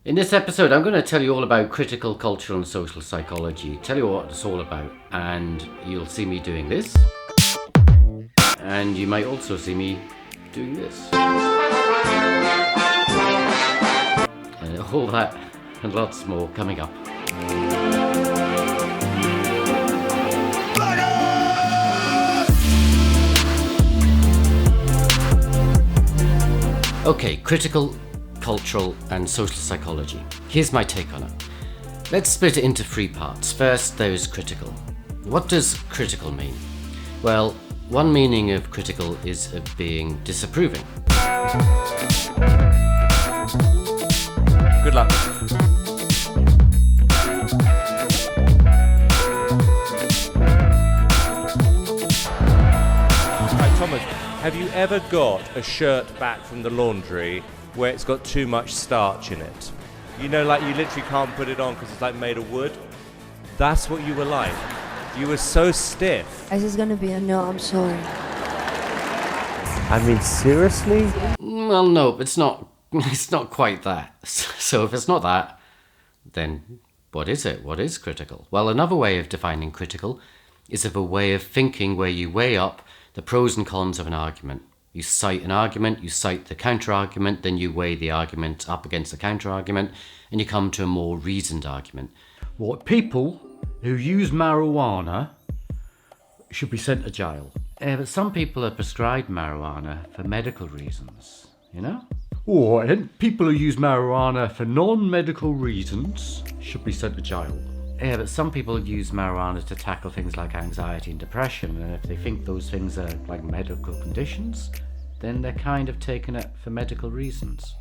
In this episode, I'm going to tell you all about critical cultural and social psychology, tell you what it's all about, and you'll see me doing this, and you might also see me doing this. And all that and lots more coming up. Okay, critical, cultural and social psychology. Here's my take on it. Let's split it into three parts. First, there is critical. What does critical mean? Well, one meaning of critical is of being disapproving. Good luck. Right, Thomas, have you ever got a shirt back from the laundry where it's got too much starch in it? You know, like you literally can't put it on because it's like made of wood? That's what you were like. You were so stiff. This is gonna be a no, I'm sorry. I mean, seriously? Well, no, it's not quite that. So if it's not that, then what is it? What is critical? Well, another way of defining critical is of a way of thinking where you weigh up the pros and cons of an argument. You cite an argument, you cite the counter-argument, then you weigh the argument up against the counter-argument, and you come to a more reasoned argument. What people who use marijuana should be sent to jail. But some people are prescribed marijuana for medical reasons, you know? And people who use marijuana for non-medical reasons should be sent to jail. Yeah, but some people use marijuana to tackle things like anxiety and depression, and if they think those things are like medical conditions, then they're kind of taking it for medical reasons.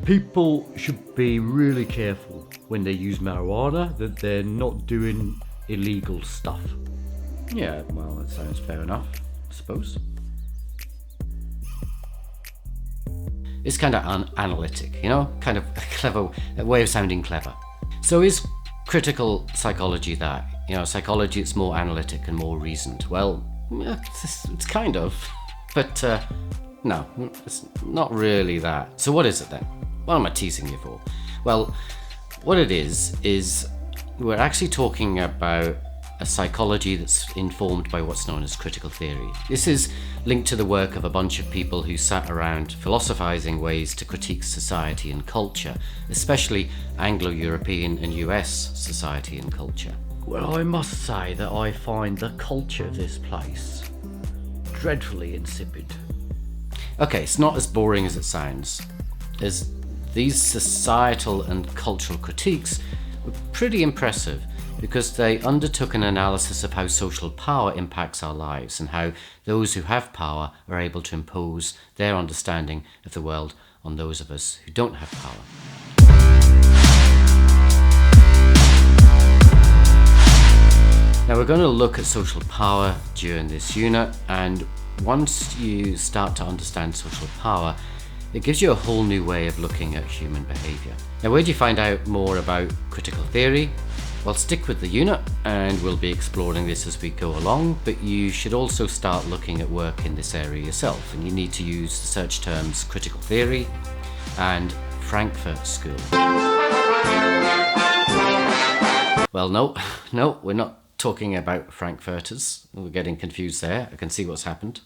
People should be really careful when they use marijuana that they're not doing illegal stuff. Yeah, well, that sounds fair enough, I suppose. It's kind of analytic, you know? Kind of a clever way of sounding clever. So is critical psychology that? You know, psychology it's more analytic and more reasoned. Well, it's kind of, but no, it's not really that. So what is it then? What am I teasing you for? Well, what it is we're actually talking about a psychology that's informed by what's known as critical theory. This is linked to the work of a bunch of people who sat around philosophizing ways to critique society and culture, especially Anglo-European and US society and culture. Well, I must say that I find the culture of this place dreadfully insipid. Okay, it's not as boring as it sounds, as these societal and cultural critiques were pretty impressive because they undertook an analysis of how social power impacts our lives and how those who have power are able to impose their understanding of the world on those of us who don't have power. Now we're going to look at social power during this unit, and once you start to understand social power, it gives you a whole new way of looking at human behaviour. Now where do you find out more about critical theory? Well, stick with the unit and we'll be exploring this as we go along, but you should also start looking at work in this area yourself, and you need to use the search terms critical theory and Frankfurt School. Well, no, we're not talking about Frankfurters. We're getting confused there. I can see what's happened.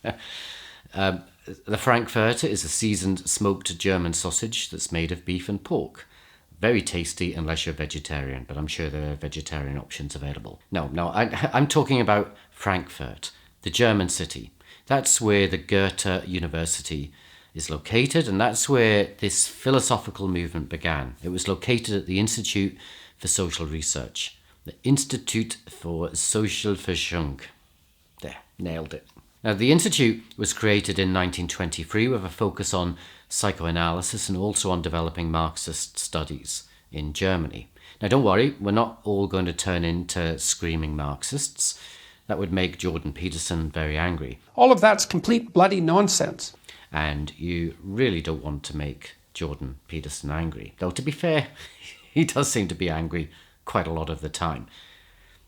The Frankfurter is a seasoned smoked German sausage that's made of beef and pork. Very tasty unless you're vegetarian, but I'm sure there are vegetarian options available. No, I'm talking about Frankfurt, the German city. That's where the Goethe University is located, and that's where this philosophical movement began. It was located at the Institute for Social Research, the Institut for Sozialforschung. There, nailed it. Now, the Institute was created in 1923 with a focus on psychoanalysis and also on developing Marxist studies in Germany. Now, don't worry, we're not all going to turn into screaming Marxists. That would make Jordan Peterson very angry. All of that's complete bloody nonsense. And you really don't want to make Jordan Peterson angry. Though, to be fair, he does seem to be angry quite a lot of the time.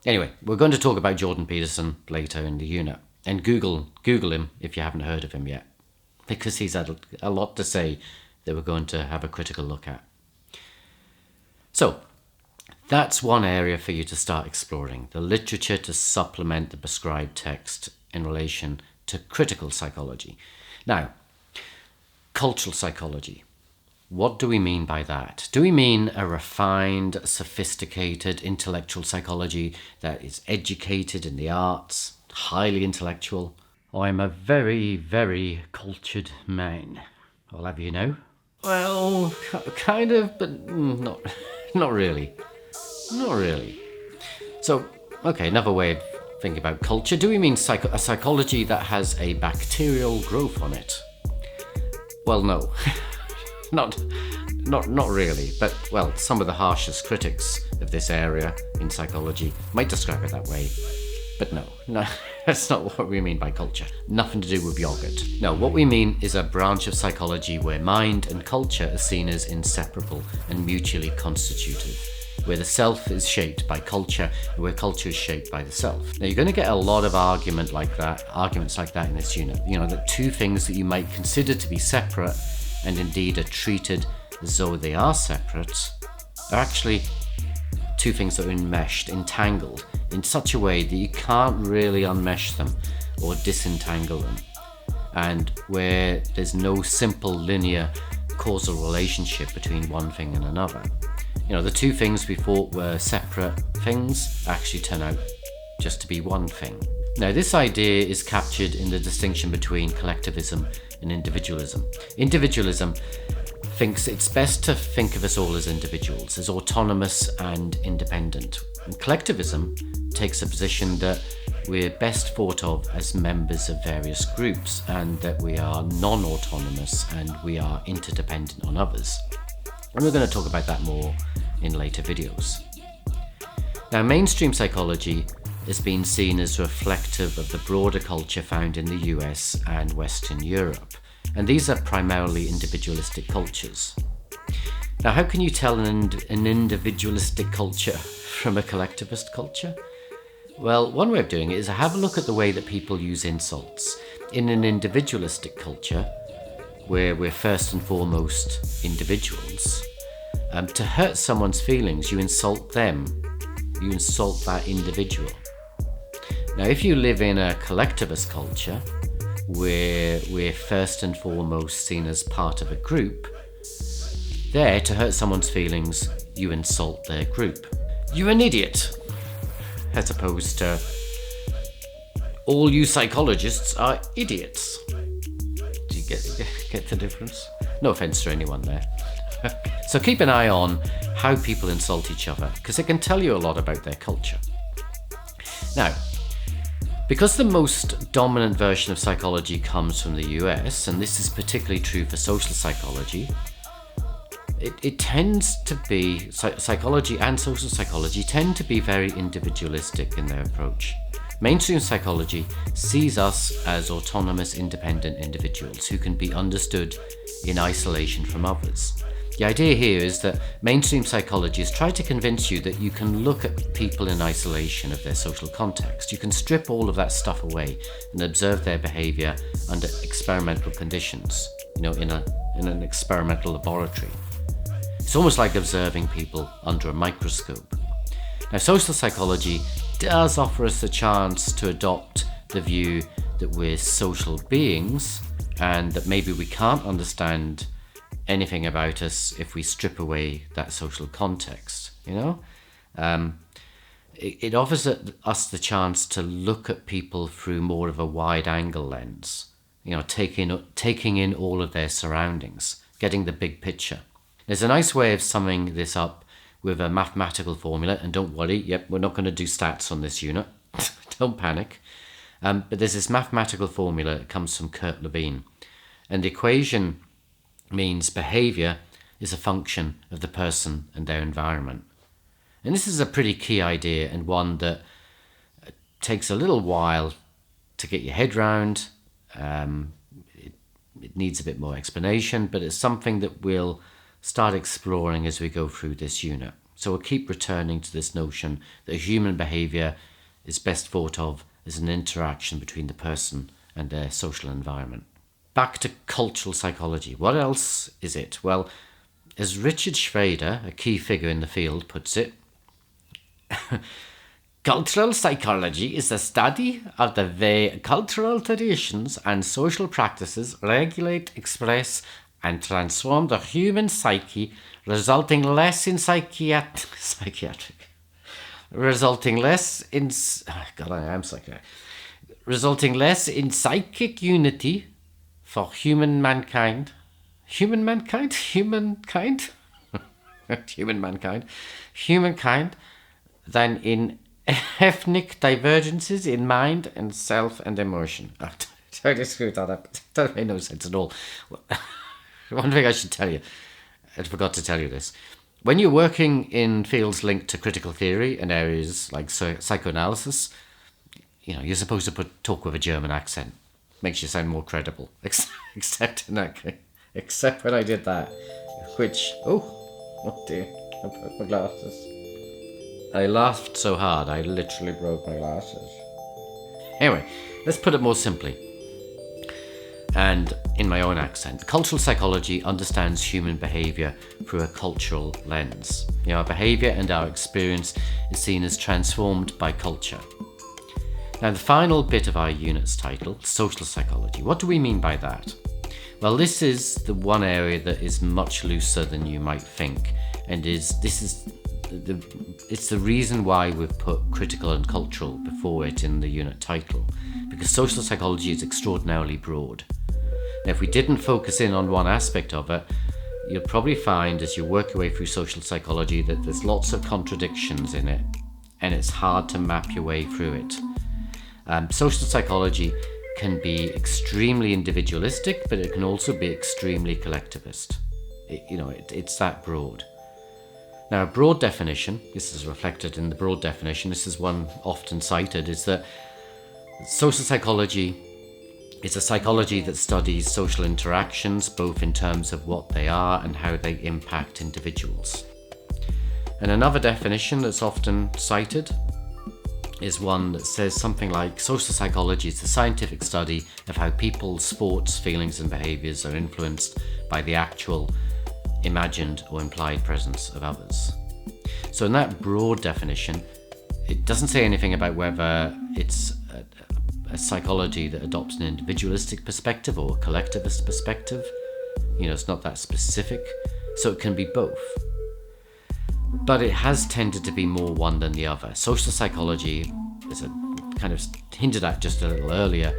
Anyway, we're going to talk about Jordan Peterson later in the unit. And Google him if you haven't heard of him yet, because he's had a lot to say that we're going to have a critical look at. So, that's one area for you to start exploring, the literature to supplement the prescribed text in relation to critical psychology. Now, cultural psychology. What do we mean by that? Do we mean a refined, sophisticated, intellectual psychology that is educated in the arts, highly intellectual? I'm a very, very cultured man. I'll have you know. Well, kind of, but not really. Not really. So, okay, another way of thinking about culture. Do we mean a psychology that has a bacterial growth on it? Well, no. Not really. But, well, some of the harshest critics of this area in psychology might describe it that way. But no, that's not what we mean by culture. Nothing to do with yogurt. No, what we mean is a branch of psychology where mind and culture are seen as inseparable and mutually constitutive, where the self is shaped by culture and where culture is shaped by the self. Now, you're going to get a lot of arguments like that in this unit. You know, the two things that you might consider to be separate and indeed are treated as though they are separate are actually two things that are enmeshed, entangled, in such a way that you can't really unmesh them or disentangle them, and where there's no simple linear causal relationship between one thing and another. You know, the two things we thought were separate things actually turn out just to be one thing. Now, this idea is captured in the distinction between collectivism and individualism. Individualism thinks it's best to think of us all as individuals, as autonomous and independent. And collectivism takes a position that we're best thought of as members of various groups and that we are non-autonomous and we are interdependent on others. And we're going to talk about that more in later videos. Now, mainstream psychology has been seen as reflective of the broader culture found in the US and Western Europe. And these are primarily individualistic cultures. Now, how can you tell an individualistic culture from a collectivist culture? Well, one way of doing it is to have a look at the way that people use insults. In an individualistic culture, where we're first and foremost individuals, to hurt someone's feelings, you insult them. You insult that individual. Now, if you live in a collectivist culture, where we're first and foremost seen as part of a group, there, to hurt someone's feelings, you insult their group. You're an idiot, as opposed to all you psychologists are idiots. Do you get the difference? No offense to anyone there. So keep an eye on how people insult each other, because it can tell you a lot about their culture. Now, because the most dominant version of psychology comes from the US, and this is particularly true for social psychology, it tends to be, psychology and social psychology tend to be very individualistic in their approach. Mainstream psychology sees us as autonomous, independent individuals who can be understood in isolation from others. The idea here is that mainstream psychology has tried to convince you that you can look at people in isolation of their social context. You can strip all of that stuff away and observe their behavior under experimental conditions, in an experimental laboratory. It's almost like observing people under a microscope. Now, social psychology does offer us the chance to adopt the view that we're social beings and that maybe we can't understand anything about us if we strip away that social context, It offers us the chance to look at people through more of a wide-angle lens, taking in all of their surroundings, getting the big picture. There's a nice way of summing this up with a mathematical formula, and don't worry, we're not going to do stats on this unit. Don't panic. But there's this mathematical formula that comes from Kurt Lewin, and the equation means behavior is a function of the person and their environment. And this is a pretty key idea, and one that takes a little while to get your head round. It needs a bit more explanation, but it's something that we'll start exploring as we go through this unit. So we'll keep returning to this notion that human behavior is best thought of as an interaction between the person and their social environment. Back to cultural psychology. What else is it? Well, as Richard Shweder, a key figure in the field, puts it, cultural psychology is the study of the way cultural traditions and social practices regulate, express, and transform the human psyche, resulting less in psychic unity for humankind than in ethnic divergences in mind and self and emotion. I totally screwed that up. That made no sense at all. One thing I should tell you, I forgot to tell you this. When you're working in fields linked to critical theory and areas like psychoanalysis, you're supposed to talk with a German accent. Makes you sound more credible. Except when I did that, which, oh dear, I broke my glasses. I laughed so hard, I literally broke my glasses. Anyway, let's put it more simply. And in my own accent, cultural psychology understands human behavior through a cultural lens. Our behavior and our experience is seen as transformed by culture. Now, the final bit of our unit's title, social psychology. What do we mean by that? Well, this is the one area that is much looser than you might think, and it's the reason why we've put critical and cultural before it in the unit title, because social psychology is extraordinarily broad. Now, if we didn't focus in on one aspect of it, you'll probably find as you work your way through social psychology that there's lots of contradictions in it, and it's hard to map your way through it. Social psychology can be extremely individualistic, but it can also be extremely collectivist. It's that broad. Now, a broad definition, this is reflected in the broad definition, this is one often cited, is that social psychology is a psychology that studies social interactions, both in terms of what they are and how they impact individuals. And another definition that's often cited is one that says something like, social psychology is the scientific study of how people's thoughts, feelings, and behaviors are influenced by the actual, imagined, or implied presence of others. So in that broad definition, it doesn't say anything about whether it's a psychology that adopts an individualistic perspective or a collectivist perspective. It's not that specific, so it can be both. But it has tended to be more one than the other. Social psychology, as I kind of hinted at just a little earlier,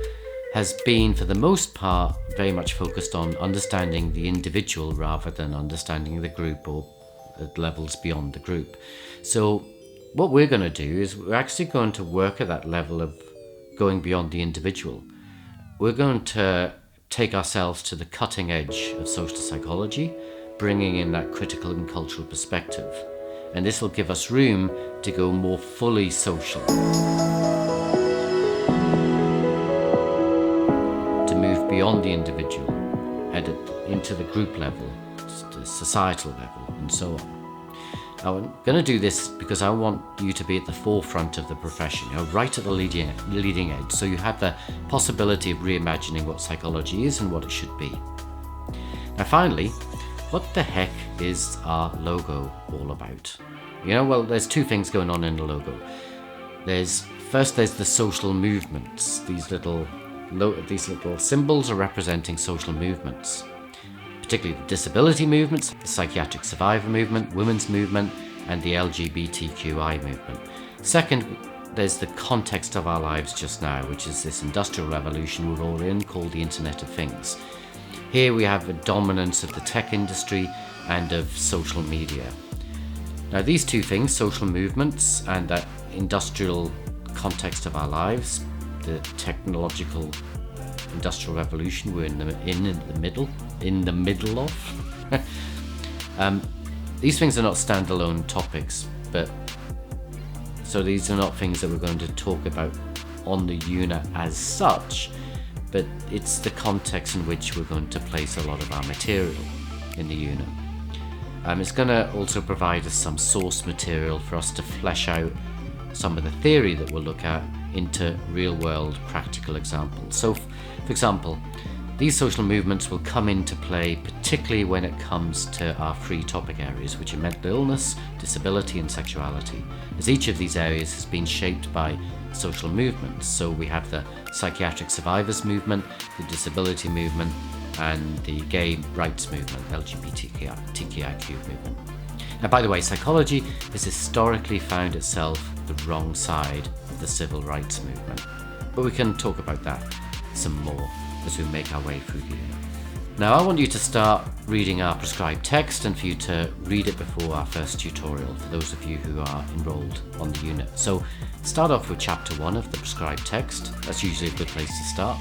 has been, for the most part, very much focused on understanding the individual rather than understanding the group or at levels beyond the group. So what we're going to do is we're actually going to work at that level of going beyond the individual. We're going to take ourselves to the cutting edge of social psychology, bringing in that critical and cultural perspective. And this will give us room to go more fully social, to move beyond the individual and into the group level, the societal level, and so on. Now, I'm going to do this because I want you to be at the forefront of the profession, right at the leading edge, so you have the possibility of reimagining what psychology is and what it should be. Now, finally, what the heck is our logo all about? Well, there's two things going on in the logo. There's the social movements. These little symbols are representing social movements, particularly the disability movements, the psychiatric survivor movement, women's movement, and the LGBTQI movement. Second, there's the context of our lives just now, which is this industrial revolution we're all in, called the Internet of Things. Here we have a dominance of the tech industry and of social media. Now, these two things, social movements and that industrial context of our lives, the technological industrial revolution we're in the middle of. These things are not standalone topics, but so these are not things that we're going to talk about on the unit as such, but it's the context in which we're going to place a lot of our material in the unit. It's going to also provide us some source material for us to flesh out some of the theory that we'll look at into real-world practical examples. So, for example, These social movements will come into play particularly when it comes to our three topic areas, which are mental illness, disability and sexuality, as each of these areas has been shaped by social movements. So we have the psychiatric survivors movement, the disability movement, and the gay rights movement, LGBTQIQ movement. Now, by the way, psychology has historically found itself the wrong side of the civil rights movement, but we can talk about that some more as we make our way through the unit. Now, I want you to start reading our prescribed text and for you to read it before our first tutorial for those of you who are enrolled on the unit. So start off with chapter 1 of the prescribed text. That's usually a good place to start.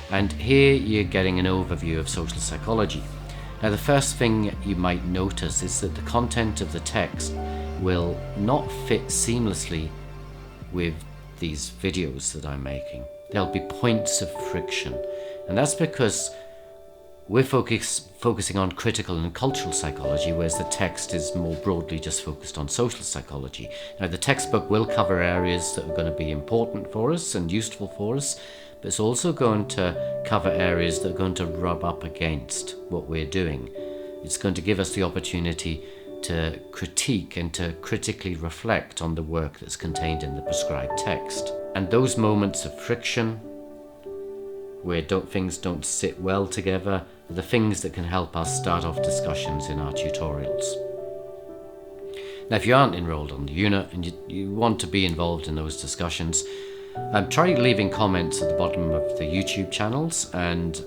And here you're getting an overview of social psychology. Now, the first thing you might notice is that the content of the text will not fit seamlessly with these videos that I'm making. There'll be points of friction, and that's because we're focusing on critical and cultural psychology, whereas the text is more broadly just focused on social psychology. Now, the textbook will cover areas that are going to be important for us and useful for us, but it's also going to cover areas that are going to rub up against what we're doing. It's going to give us the opportunity to critique and to critically reflect on the work that's contained in the prescribed text. And those moments of friction, where things don't sit well together, are the things that can help us start off discussions in our tutorials. Now, if you aren't enrolled on the unit and you want to be involved in those discussions, try leaving comments at the bottom of the YouTube channels, and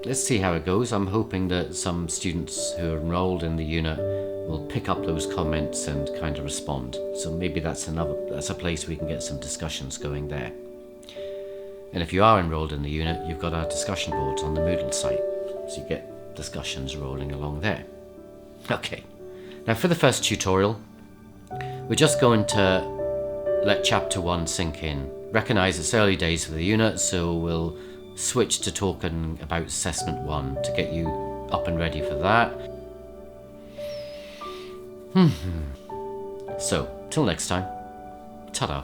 let's see how it goes. I'm hoping that some students who are enrolled in the unit will pick up those comments and kind of respond. So maybe that's a place we can get some discussions going there. And if you are enrolled in the unit, you've got our discussion boards on the Moodle site, so you get discussions rolling along there. Okay, now for the first tutorial, we're just going to let chapter 1 sink in. Recognise it's early days for the unit, so we'll switch to talking about assessment 1 to get you up and ready for that. So, till next time, ta-da.